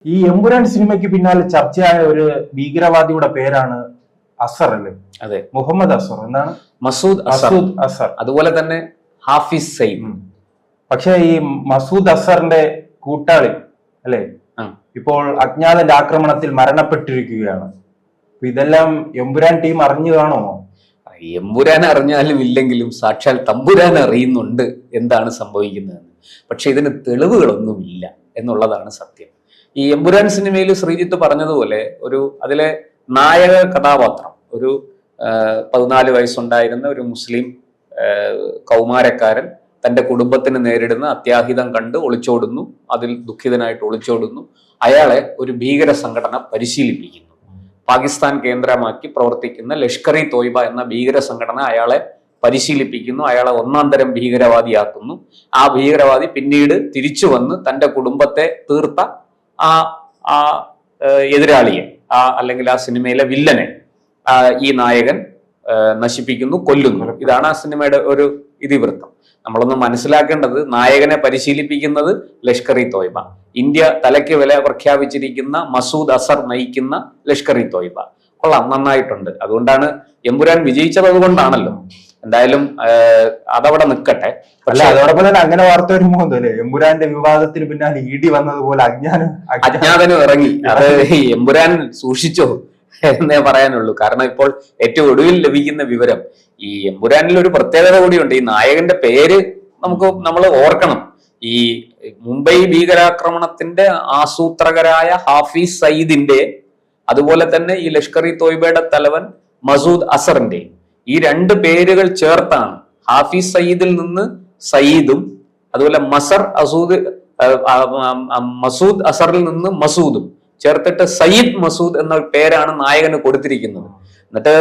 ഈ എമ്പുരാൻ സിനിമയ്ക്ക് പിന്നാലെ ചർച്ചയായ ഒരു ഭീകരവാദിയുടെ പേരാണ് അസർ അല്ലേ? അതെ, മുഹമ്മദ് അസർ. എന്താണ്? മസൂദ് അസർ. അതുപോലെ തന്നെ ഹാഫിസ് സയ്യിദ്. പക്ഷെ ഈ മസൂദ് അസറിന്റെ കൂട്ടാളി അല്ലെ ഇപ്പോൾ അജ്ഞാതന്റെ ആക്രമണത്തിൽ മരണപ്പെട്ടിരിക്കുകയാണ്. ഇതെല്ലാം എമ്പുരാൻ ടീം അറിഞ്ഞു കാണോ? എമ്പുരാൻ അറിഞ്ഞാലും ഇല്ലെങ്കിലും സാക്ഷാൽ തമ്പുരാൻ അറിയുന്നുണ്ട് എന്താണ് സംഭവിക്കുന്നതെന്ന്. പക്ഷെ ഇതിന് തെളിവുകളൊന്നുമില്ല എന്നുള്ളതാണ് സത്യം. ഈ എമ്പുരാൻ സിനിമയിൽ ശ്രീജിത്ത് പറഞ്ഞതുപോലെ അതിലെ നായക കഥാപാത്രം ഒരു 14 വയസ്സുണ്ടായിരുന്ന ഒരു മുസ്ലിം കൗമാരക്കാരൻ തന്റെ കുടുംബത്തിന് നേരിടുന്ന അത്യാഹിതം കണ്ട് ഒളിച്ചോടുന്നു. അതിൽ ദുഃഖിതനായിട്ട് ഒളിച്ചോടുന്നു. അയാളെ ഒരു ഭീകര സംഘടന പരിശീലിപ്പിക്കുന്നു. പാകിസ്ഥാൻ കേന്ദ്രമാക്കി പ്രവർത്തിക്കുന്ന ലഷ്കർ ഇ തോയ്ബ എന്ന ഭീകര സംഘടന അയാളെ പരിശീലിപ്പിക്കുന്നു. അയാളെ ഒന്നാം തരം ഭീകരവാദിയാക്കുന്നു. ആ ഭീകരവാദി പിന്നീട് തിരിച്ചു വന്ന് തന്റെ കുടുംബത്തെ തീർത്ത ആ എതിരാളിയെ അല്ലെങ്കിൽ ആ സിനിമയിലെ വില്ലനെ ഈ നായകൻ നശിപ്പിക്കുന്നു, കൊല്ലുന്നു. ഇതാണ് ആ സിനിമയുടെ ഒരു ഇതിവൃത്തം. നമ്മളൊന്ന് മനസ്സിലാക്കേണ്ടത്, നായകനെ പരിശീലിപ്പിക്കുന്നത് ലഷ്കർ ഇ തോയ്ബ, ഇന്ത്യ തലയ്ക്ക് വില പ്രഖ്യാപിച്ചിരിക്കുന്ന മസൂദ് അസർ നയിക്കുന്ന ലഷ്കർ ഇ തോയ്ബ. കൊള്ളാം, നന്നായിട്ടുണ്ട്. അതുകൊണ്ടാണ് എമ്പുരാൻ വിജയിച്ചത്, അതുകൊണ്ടാണല്ലോ. എന്തായാലും അതവിടെ നിൽക്കട്ടെ. പക്ഷെ അതോടൊപ്പം തന്നെ അങ്ങനെ വാർത്ത വരുമ്പോ അല്ലേ എമ്പുരാന്റെ വിവാദത്തിന് പിന്നാലെ ഇടി വന്നതുപോലെ അജ്ഞാതനും ഇറങ്ങി. അത് എമ്പുരാൻ സൂക്ഷിച്ചോ എന്നേ പറയാനുള്ളൂ. കാരണം ഇപ്പോൾ ഏറ്റവും ഒടുവിൽ ലഭിക്കുന്ന വിവരം, ഈ എമ്പുരാനിൽ ഒരു പ്രത്യേകത കൂടിയുണ്ട്. ഈ നായകന്റെ പേര് നമ്മൾ ഓർക്കണം. ഈ മുംബൈ ഭീകരാക്രമണത്തിന്റെ ആസൂത്രകരായ ഹാഫിസ് സയ്യിദിന്റെ, അതുപോലെ തന്നെ ഈ ലഷ്കർ ഇ തോയ്ബയുടെ തലവൻ മസൂദ് അസറിന്റെ ഈ 2 പേരുകൾ ചേർത്താണ് ഹാഫിസ് സയ്യിദിൽ നിന്ന് സയ്യിദും, അതുപോലെ മസൂദ് അസറിൽ നിന്ന് മസൂദും ചേർത്തിട്ട് സയ്യിദ് മസൂദ് എന്ന പേരാണ് നായകന് കൊടുത്തിരിക്കുന്നത്. എന്നിട്ട്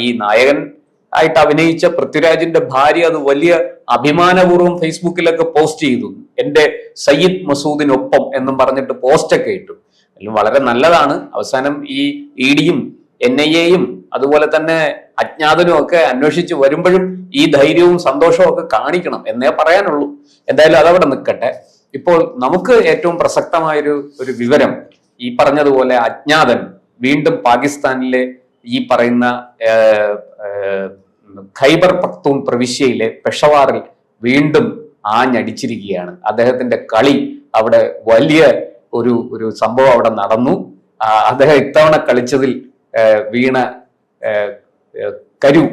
ഈ നായകൻ ആയിട്ട് അഭിനയിച്ച പൃഥ്വിരാജിന്റെ ഭാര്യ അത് വലിയ അഭിമാനപൂർവ്വം ഫേസ്ബുക്കിലൊക്കെ പോസ്റ്റ് ചെയ്തു. എന്റെ സയ്യിദ് മസൂദിനൊപ്പം എന്നും പറഞ്ഞിട്ട് പോസ്റ്റൊക്കെ ഇട്ടു. അതിലും വളരെ നല്ലതാണ്. അവസാനം ഈ ഇഡിയും NIA-യും അതുപോലെ തന്നെ അജ്ഞാതനും ഒക്കെ അന്വേഷിച്ച് വരുമ്പോഴും ഈ ധൈര്യവും സന്തോഷവും ഒക്കെ കാണിക്കണം എന്നേ പറയാനുള്ളൂ. എന്തായാലും അതവിടെ നിൽക്കട്ടെ. ഇപ്പോൾ നമുക്ക് ഏറ്റവും പ്രസക്തമായൊരു വിവരം, ഈ പറഞ്ഞതുപോലെ അജ്ഞാതൻ വീണ്ടും പാകിസ്ഥാനിലെ ഈ പറയുന്ന ഖൈബർ പഖ്തൂൺ പ്രവിശ്യയിലെ പെഷവാറിൽ വീണ്ടും ആഞ്ഞടിച്ചിരിക്കുകയാണ്. അദ്ദേഹത്തിന്റെ കളി അവിടെ വലിയ ഒരു സംഭവം അവിടെ നടന്നു. അദ്ദേഹം ഇത്തവണ കളിച്ചതിൽ വീണ കരു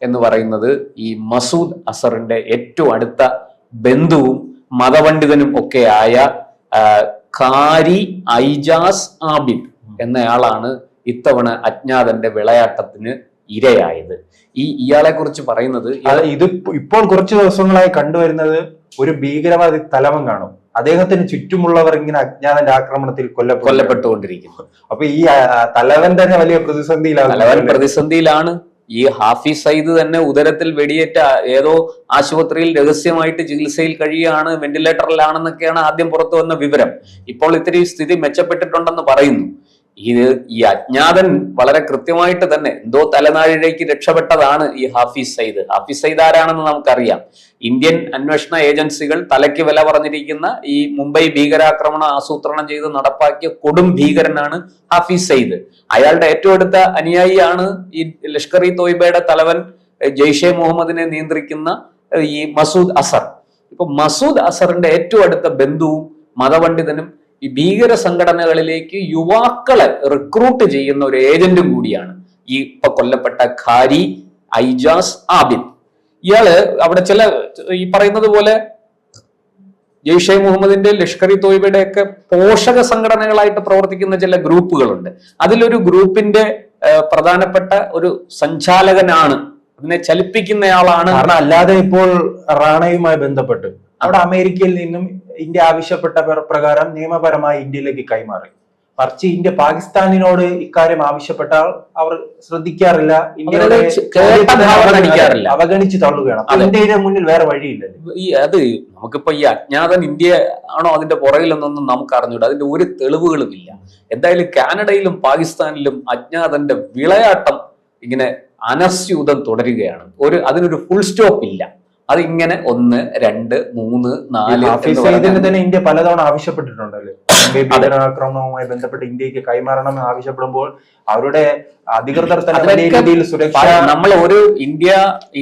എന്ന് പറയുന്നത് ഈ മസൂദ് അസറിന്റെ ഏറ്റവും അടുത്ത ബന്ധുവും മതപണ്ഡിതനും ഒക്കെ ആയ ഖാരി ഐജാസ് ആബിദ് എന്നയാളാണ് ഇത്തവണ അജ്ഞാതന്റെ വിളയാട്ടത്തിന് ഇരയായത്. ഇയാളെ കുറിച്ച് പറയുന്നത്, ഇത് ഇപ്പോൾ കുറച്ച് ദിവസങ്ങളായി കണ്ടുവരുന്നത് ഒരു ഭീകരവാദി തലവൻ കാണും, അദ്ദേഹത്തിന് ചുറ്റുമുള്ളവർ ഇങ്ങനെ അജ്ഞാതന്റെ ആക്രമണത്തിൽ കൊല്ലപ്പെട്ടുകൊണ്ടിരിക്കുന്നു. അപ്പൊ ഈ തലവൻ തന്നെ വലിയ പ്രതിസന്ധിയിലാണ്. ഈ ഹാഫിസ് സയ്യിദ് തന്നെ ഉദരത്തിൽ വെടിയേറ്റ ഏതോ ആശുപത്രിയിൽ രഹസ്യമായിട്ട് ചികിത്സയിൽ കഴിയുകയാണ്, വെന്റിലേറ്ററിലാണെന്നൊക്കെയാണ് ആദ്യം പുറത്തു വന്ന വിവരം. ഇപ്പോൾ ഇത്തിരി സ്ഥിതി മെച്ചപ്പെട്ടിട്ടുണ്ടെന്ന് പറയുന്നു. ഈ അജ്ഞാതൻ വളരെ കൃത്യമായിട്ട് തന്നെ എന്തോ തലനാഴിഴയ്ക്ക് രക്ഷപ്പെട്ടതാണ് ഈ ഹാഫിസ് സയ്യിദ്. ഹാഫിസ് സയ്യിദ് ആരാണെന്ന് നമുക്കറിയാം. ഇന്ത്യൻ അന്വേഷണ ഏജൻസികൾ തലയ്ക്ക് വില പറഞ്ഞിരിക്കുന്ന ഈ മുംബൈ ഭീകരാക്രമണം ആസൂത്രണം ചെയ്ത് നടപ്പാക്കിയ കൊടും ഭീകരനാണ് ഹാഫിസ് സയ്യിദ്. അയാളുടെ ഏറ്റവും അടുത്ത അനുയായിയാണ് ഈ ലഷ്കർ ഇ തോയ്ബയുടെ തലവൻ ജെയ്ഷെ മുഹമ്മദിനെ നിയന്ത്രിക്കുന്ന ഈ മസൂദ് അസർ. ഇപ്പൊ മസൂദ് അസറിന്റെ ഏറ്റവും അടുത്ത ബന്ധുവും മതപണ്ഡിതനും ഈ ഭീകര സംഘടനകളിലേക്ക് യുവാക്കളെ റിക്രൂട്ട് ചെയ്യുന്ന ഒരു ഏജന്റും കൂടിയാണ് ഈ ഇപ്പൊ കൊല്ലപ്പെട്ട ഖാരി ഐജാസ് ആബിദ്. ഇയാള് അവിടെ ഈ പറയുന്നത് പോലെ ജെയ്ഷെ മുഹമ്മദിന്റെ ലഷ്കർ ഇ തോയ്ബയുടെ ഒക്കെ പോഷക സംഘടനകളായിട്ട് പ്രവർത്തിക്കുന്ന ചില ഗ്രൂപ്പുകളുണ്ട്. അതിലൊരു ഗ്രൂപ്പിന്റെ പ്രധാനപ്പെട്ട ഒരു സഞ്ചാലകനാണ്, അതിനെ ചലിപ്പിക്കുന്നയാളാണ്. കാരണം അല്ലാതെ ഇപ്പോൾ റാണയുമായി ബന്ധപ്പെട്ട് അവിടെ അമേരിക്കയിൽ നിന്നും ഇന്ത്യ ആവശ്യപ്പെട്ട പ്രകാരം നിയമപരമായി ഇന്ത്യയിലേക്ക് കൈമാറി. മറിച്ച് ഇന്ത്യ പാകിസ്ഥാനിനോട് ഇക്കാര്യം ആവശ്യപ്പെട്ടാൽ അവർ ശ്രദ്ധിക്കാറില്ല, ഇന്ത്യയുടെ അവഗണിച്ച് തള്ളുകയാണ്. ഇന്ത്യയുടെ മുന്നിൽ വേറെ വഴിയില്ലല്ലോ. അത് നമുക്കിപ്പോ ഈ അജ്ഞാതൻ ഇന്ത്യ ആണോ അതിന്റെ പുറകിലെന്നൊന്നും നമുക്ക് അറിഞ്ഞൂടാ. അതിന്റെ ഒരു തെളിവുകളും ഇല്ല. എന്തായാലും കാനഡയിലും പാകിസ്ഥാനിലും അജ്ഞാതന്റെ വിളയാട്ടം ഇങ്ങനെ അനസ്യൂതം തുടരുകയാണ്. അതിനൊരു ഫുൾ സ്റ്റോപ്പ് ഇല്ല. അതിങ്ങനെ 1, 2, 3, 4 ഹാഫിസ് സയ്യിദിനെ തന്നെ ഇന്ത്യ പലതവണ ആവശ്യപ്പെട്ടിട്ടുണ്ടല്ലേ, ഭീകരാക്രമണവുമായി ബന്ധപ്പെട്ട് ഇന്ത്യക്ക് കൈമാറണമെന്ന് ആവശ്യപ്പെടുമ്പോൾ അവരുടെ അധികൃതർ തന്നെ വലിയ രീതിയിൽ സുരക്ഷ, നമ്മൾ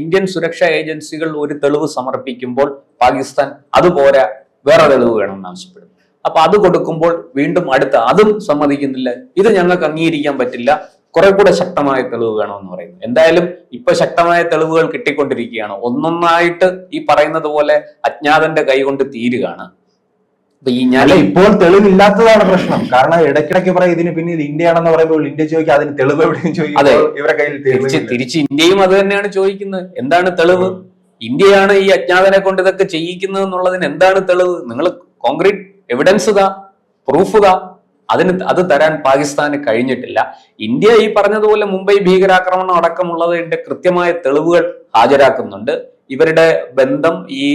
ഇന്ത്യൻ സുരക്ഷാ ഏജൻസികൾ ഒരു തെളിവ് സമർപ്പിക്കുമ്പോൾ പാകിസ്ഥാൻ അതുപോരാ വേറെ തെളിവ് വേണമെന്ന് ആവശ്യപ്പെടും. അപ്പൊ അത് കൊടുക്കുമ്പോൾ വീണ്ടും അതും സമ്മതിക്കുന്നില്ല, ഇത് ഞങ്ങൾക്ക് അംഗീകരിക്കാൻ പറ്റില്ല, കുറെ കൂടെ ശക്തമായ തെളിവ് വേണമെന്ന് പറയുന്നു. എന്തായാലും ഇപ്പൊ ശക്തമായ തെളിവുകൾ കിട്ടിക്കൊണ്ടിരിക്കുകയാണ്. ഒന്നൊന്നായിട്ട് ഈ പറയുന്നത് പോലെ അജ്ഞാതന്റെ കൈ കൊണ്ട് തീരുകയാണ്. ഇപ്പോൾ തെളിവില്ലാത്തതാണ് പ്രശ്നം. കാരണം ഇടയ്ക്കിടയ്ക്ക് പറയും ഇതിന് പിന്നിൽ ഇന്ത്യയാണെന്ന് പറയുമ്പോൾ ഇന്ത്യ ചോദിക്കുക അതിന് തെളിവ് എവിടെയും ചോദിക്കും. ഇവരുടെ കയ്യിൽ തിരിച്ച് ഇന്ത്യയും അത് തന്നെയാണ് ചോദിക്കുന്നത്. എന്താണ് തെളിവ്? ഇന്ത്യയാണ് ഈ അജ്ഞാതനെ കൊണ്ട് ഇതൊക്കെ ചെയ്യിക്കുന്നത് എന്നുള്ളതിന് എന്താണ് തെളിവ്? നിങ്ങൾ കോൺക്രീറ്റ് എവിഡൻസ് താ, പ്രൂഫ് താ. അത് തരാൻ പാകിസ്ഥാന് കഴിഞ്ഞിട്ടില്ല. ഇന്ത്യ ഈ പറഞ്ഞതുപോലെ മുംബൈ ഭീകരാക്രമണം അടക്കമുള്ളതിന്റെ കൃത്യമായ തെളിവുകൾ ഹാജരാക്കുന്നുണ്ട്. ഇവരുടെ ബന്ധം, ഈ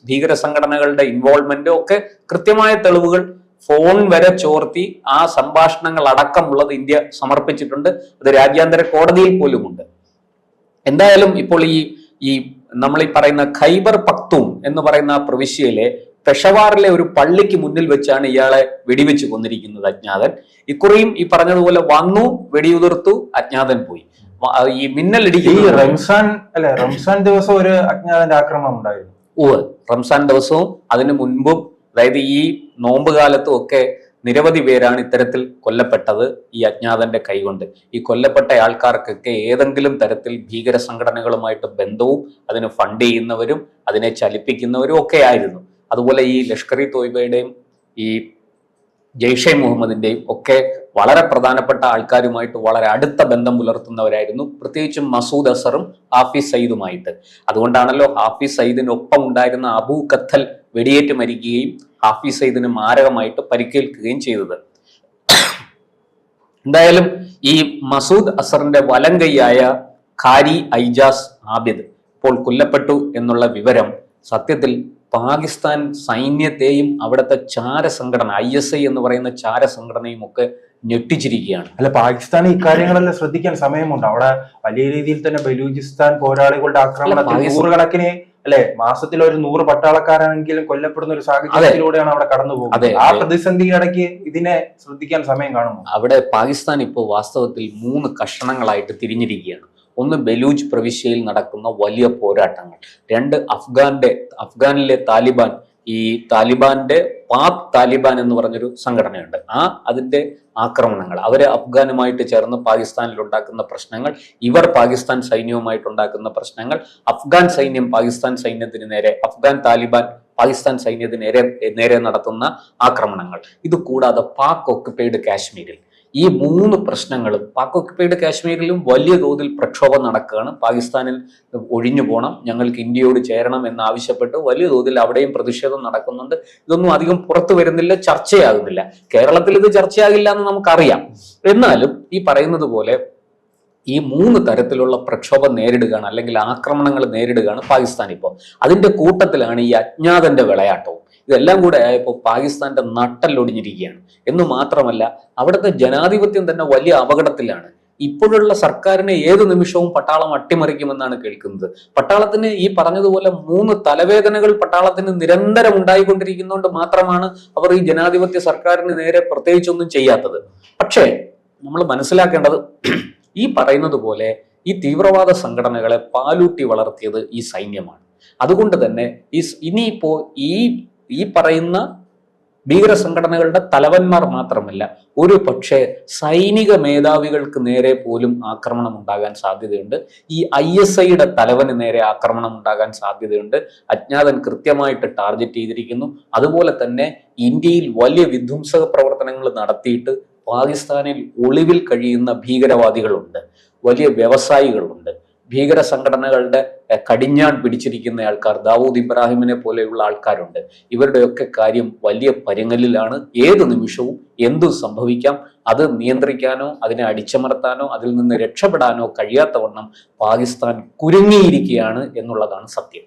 ഭീകര സംഘടനകളുടെ ഇൻവോൾവ്മെന്റ് ഒക്കെ കൃത്യമായ തെളിവുകൾ ഫോൺ വരെ ചോർത്തി ആ സംഭാഷണങ്ങൾ അടക്കമുള്ളത് ഇന്ത്യ സമർപ്പിച്ചിട്ടുണ്ട്. അത് രാജ്യാന്തര കോടതിയിൽ പോലുമുണ്ട്. എന്തായാലും ഇപ്പോൾ ഈ നമ്മൾ ഈ പറയുന്ന ഖൈബർ പക്തൂൺ എന്ന് പറയുന്ന ആ പ്രവിശ്യയിലെ പെഷവാറിലെ ഒരു പള്ളിക്ക് മുന്നിൽ വെച്ചാണ് ഇയാളെ വെടിവെച്ച് കൊന്നിരിക്കുന്നത് അജ്ഞാതൻ. ഇക്കുറിയും ഈ പറഞ്ഞതുപോലെ വന്നു, വെടിയുതിർത്തു, അജ്ഞാതൻ പോയി. ഈ മിന്നലിടിക്കുന്ന റംസാൻ ദിവസം ഒരു അജ്ഞാതന്റെ ആക്രമണം ഉണ്ടായിരുന്നു. റംസാൻ ദിവസവും അതിനു മുൻപും, അതായത് ഈ നോമ്പ് കാലത്തും ഒക്കെ നിരവധി പേരാണ് ഇത്തരത്തിൽ കൊല്ലപ്പെട്ടത് ഈ അജ്ഞാതന്റെ കൈകൊണ്ട്. ഈ കൊല്ലപ്പെട്ട ആൾക്കാർക്കൊക്കെ ഏതെങ്കിലും തരത്തിൽ ഭീകര സംഘടനകളുമായിട്ട് ബന്ധവും അതിന് ഫണ്ട് ചെയ്യുന്നവരും അതിനെ ചലിപ്പിക്കുന്നവരും ഒക്കെ ആയിരുന്നു. അതുപോലെ ഈ ലഷ്കർ ഇ തോയ്ബയുടെയും ഈ ജെയ്ഷെ മുഹമ്മദിന്റെയും ഒക്കെ വളരെ പ്രധാനപ്പെട്ട ആൾക്കാരുമായിട്ട് വളരെ അടുത്ത ബന്ധം പുലർത്തുന്നവരായിരുന്നു, പ്രത്യേകിച്ചും മസൂദ് അസറും ഹാഫിസ് സയ്യിദുമായിട്ട്. അതുകൊണ്ടാണല്ലോ ഹാഫിസ് സയ്യിദിനൊപ്പം ഉണ്ടായിരുന്ന അബൂ ഖത്തൽ വെടിയേറ്റ് മരിക്കുകയും ഹാഫിസ് സയ്യിദിന് മാരകമായിട്ട് പരിക്കേൽക്കുകയും ചെയ്തത്. എന്തായാലും ഈ മസൂദ് അസറിന്റെ വലം കൈയായ ഖാരി ഐജാസ് ആബിദ് ഇപ്പോൾ കൊല്ലപ്പെട്ടു എന്നുള്ള വിവരം സത്യത്തിൽ പാകിസ്ഥാൻ സൈന്യത്തെയും അവിടുത്തെ ചാരസംഘടന ISI എന്ന് പറയുന്ന ചാരസംഘടനയും ഒക്കെ ഞെട്ടിച്ചിരിക്കുകയാണ്. അല്ല, പാകിസ്ഥാൻ ഇക്കാര്യങ്ങളെല്ലാം ശ്രദ്ധിക്കാൻ സമയമുണ്ട്. അവിടെ വലിയ രീതിയിൽ തന്നെ ബലൂചിസ്ഥാൻ പോരാളികളുടെ ആക്രമണത്തിൽ നൂറുകണക്കിന്, അല്ലെ, മാസത്തിൽ ഒരു 100 പട്ടാളക്കാരാണെങ്കിലും കൊല്ലപ്പെടുന്ന ഒരു സാഹചര്യത്തിലൂടെയാണ് അവിടെ കടന്നു പോകുന്നത്. ആ പ്രതിസന്ധിയിടയ്ക്ക് ഇതിനെ ശ്രദ്ധിക്കാൻ സമയം കാണുന്നു. അവിടെ പാകിസ്ഥാൻ ഇപ്പോൾ വാസ്തവത്തിൽ 3 കഷണങ്ങളായിട്ട് തിരിഞ്ഞിരിക്കുകയാണ്. ഒന്ന്, ബലൂച്ച് പ്രവിശ്യയിൽ നടക്കുന്ന വലിയ പോരാട്ടങ്ങൾ. 2, അഫ്ഗാനിലെ താലിബാൻ, ഈ താലിബാന്റെ പാക് താലിബാൻ എന്ന് പറഞ്ഞൊരു സംഘടനയുണ്ട്, അതിന്റെ ആക്രമണങ്ങൾ, അവര് അഫ്ഗാനുമായിട്ട് ചേർന്ന് പാകിസ്ഥാനിൽ ഉണ്ടാക്കുന്ന പ്രശ്നങ്ങൾ, ഇവർ പാകിസ്ഥാൻ സൈന്യവുമായിട്ട് ഉണ്ടാക്കുന്ന പ്രശ്നങ്ങൾ, അഫ്ഗാൻ സൈന്യം പാകിസ്ഥാൻ സൈന്യത്തിന് നേരെ, അഫ്ഗാൻ താലിബാൻ പാകിസ്ഥാൻ സൈന്യത്തിന് നേരെ നടത്തുന്ന ആക്രമണങ്ങൾ. ഇത് കൂടാതെ പാക് ഓക്കുപൈഡ് കാശ്മീരിൽ ഈ 3 പ്രശ്നങ്ങളും, പാക് ഓക്കുപൈഡ് കാശ്മീരിലും വലിയ തോതിൽ പ്രക്ഷോഭം നടക്കുകയാണ്. പാകിസ്ഥാനിൽ ഒഴിഞ്ഞു പോകണം, ഞങ്ങൾക്ക് ഇന്ത്യയോട് ചേരണം എന്നാവശ്യപ്പെട്ട് വലിയ തോതിൽ അവിടെയും പ്രതിഷേധം നടക്കുന്നുണ്ട്. ഇതൊന്നും അധികം പുറത്തു വരുന്നില്ല, ചർച്ചയാകുന്നില്ല. കേരളത്തിൽ ഇത് ചർച്ചയാകില്ല എന്ന് നമുക്കറിയാം. എന്നാലും ഈ പറയുന്നത് പോലെ ഈ 3 തരത്തിലുള്ള പ്രക്ഷോഭം നേരിടുകയാണ്, അല്ലെങ്കിൽ ആക്രമണങ്ങൾ നേരിടുകയാണ് പാകിസ്ഥാൻ ഇപ്പോൾ. അതിന്റെ കൂട്ടത്തിലാണ് ഈ അജ്ഞാതന്റെ വിളയാട്ടവും. ഇതെല്ലാം കൂടെ ആയപ്പോൾ പാകിസ്ഥാന്റെ നട്ടല്ലൊടിഞ്ഞിരിക്കുകയാണ്. എന്ന് മാത്രമല്ല, അവിടുത്തെ ജനാധിപത്യം തന്നെ വലിയ അപകടത്തിലാണ്. ഇപ്പോഴുള്ള സർക്കാരിനെ ഏത് നിമിഷവും പട്ടാളം അട്ടിമറിക്കുമെന്നാണ് കേൾക്കുന്നത്. പട്ടാളത്തിന് ഈ പറഞ്ഞതുപോലെ 3 തലവേദനകൾ പട്ടാളത്തിന് നിരന്തരം ഉണ്ടായിക്കൊണ്ടിരിക്കുന്നതുകൊണ്ട് മാത്രമാണ് അവർ ഈ ജനാധിപത്യ സർക്കാരിന് നേരെ പ്രത്യേകിച്ചൊന്നും ചെയ്യാത്തത്. പക്ഷേ നമ്മൾ മനസ്സിലാക്കേണ്ടത്, ഈ പറയുന്നത് പോലെ ഈ തീവ്രവാദ സംഘടനകളെ പാലൂട്ടി വളർത്തിയത് ഈ സൈന്യമാണ്. അതുകൊണ്ട് തന്നെ ഇനിയിപ്പോ ഈ പറയുന്ന ഭീകര സംഘടനകളുടെ തലവന്മാർ മാത്രമല്ല, ഒരു പക്ഷേ സൈനിക മേധാവികൾക്ക് നേരെ പോലും ആക്രമണം ഉണ്ടാകാൻ സാധ്യതയുണ്ട്. ഈ ISIയുടെ തലവന് നേരെ ആക്രമണം ഉണ്ടാകാൻ സാധ്യതയുണ്ട്. അജ്ഞാതൻ കൃത്യമായിട്ട് ടാർഗറ്റ് ചെയ്തിരിക്കുന്നു. അതുപോലെ തന്നെ ഇന്ത്യയിൽ വലിയ വിധ്വംസക പ്രവർത്തനങ്ങൾ നടത്തിയിട്ട് പാകിസ്ഥാനിൽ ഒളിവിൽ കഴിയുന്ന ഭീകരവാദികളുണ്ട്, വലിയ വ്യവസായികളുണ്ട്, ഭീകര സംഘടനകളുടെ കടിഞ്ഞാൺ പിടിച്ചിരിക്കുന്ന ആൾക്കാർ, ദാവൂദ് ഇബ്രാഹിമിനെ പോലെയുള്ള ആൾക്കാരുണ്ട്. ഇവരുടെയൊക്കെ കാര്യം വലിയ പരുങ്ങലിലാണ്. ഏത് നിമിഷവും എന്തു സംഭവിക്കാം. അത് നിയന്ത്രിക്കാനോ അതിനെ അടിച്ചമർത്താനോ അതിൽ നിന്ന് രക്ഷപ്പെടാനോ കഴിയാത്തവണ്ണം പാകിസ്ഥാൻ കുരുങ്ങിയിരിക്കുകയാണ് എന്നുള്ളതാണ് സത്യം.